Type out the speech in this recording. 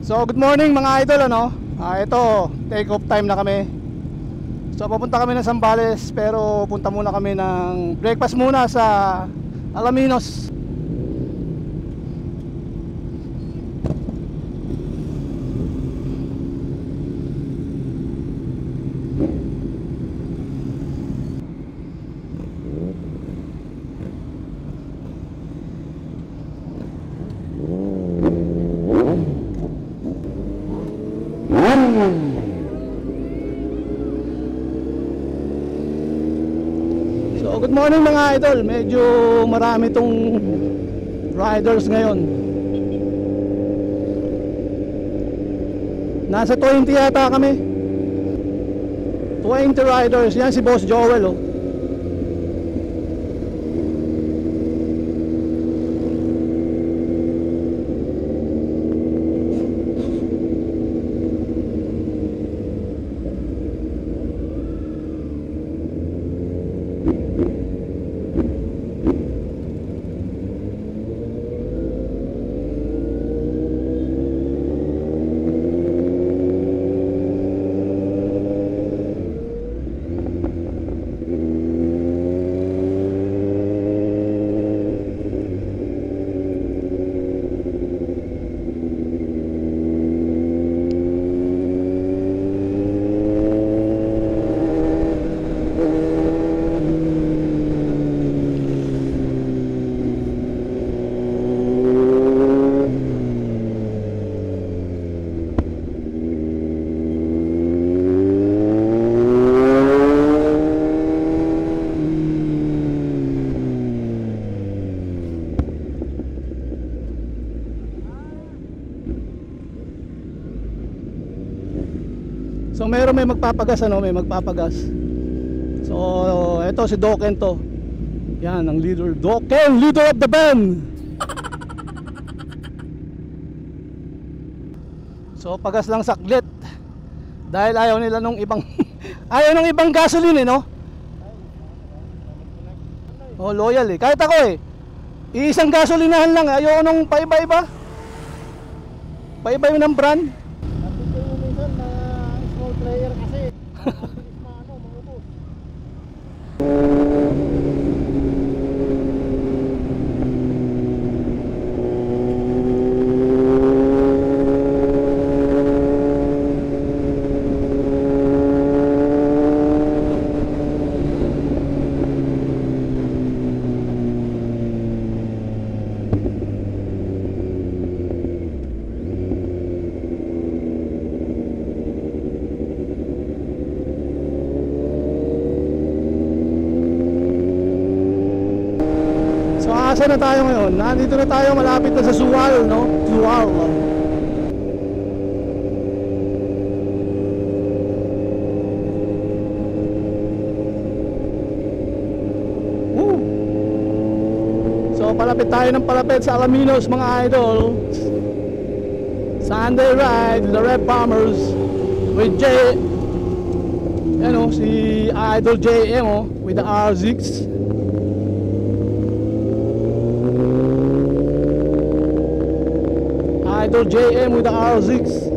So good morning mga idol, ano? Ito, take off time na kami. So papunta kami ng Zambales, pero punta muna kami ng breakfast muna sa Alaminos. So good morning mga idol. Medyo marami tong riders ngayon. Nasa 20 yata kami. 20 riders. Yan si Boss Joel, oh. So may magpapagas, ano, may magpapagas. So ito si Doken to. Yan ang leader, Doken, leader of the band. So pagas lang saglit. Dahil ayaw nila nung ibang ayaw nung ibang gasoline, no? Oh, loyal eh. Kahit ako eh. Iisang gasolinahan lang, ayaw nung paiba-iba. Paiba-iba ng brand. Player kasi maubos. Saan na tayo ngayon? Nandito na tayo, malapit na sa Sual, no? Sual. Woo! So palapit tayo ng palapit sa Alaminos mga idol. Sunday ride, the Red Bombers with si Idol JM, oh, with the R6. Idol JM with the R6.